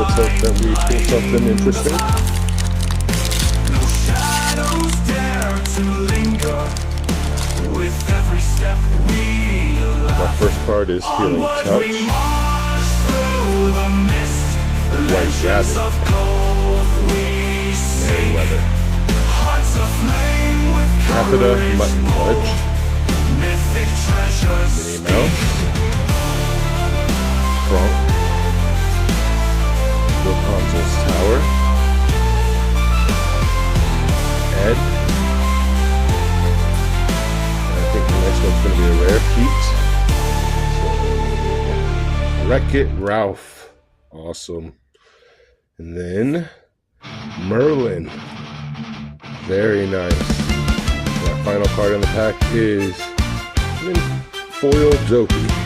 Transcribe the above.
let's hope that we pull something interesting. No shadows dare to linger with every step we My first card is Healing Touch. White Rabbit. Merryweather. Capita Mutton Fudge. Minnie Mouse. Kronk. Rapunzel's Tower. Ed. And I think the next one's going to be a rare Pete. So, Wreck-It Ralph. Awesome. And then Merlin. Very nice. That final card in the pack is foil Dopey.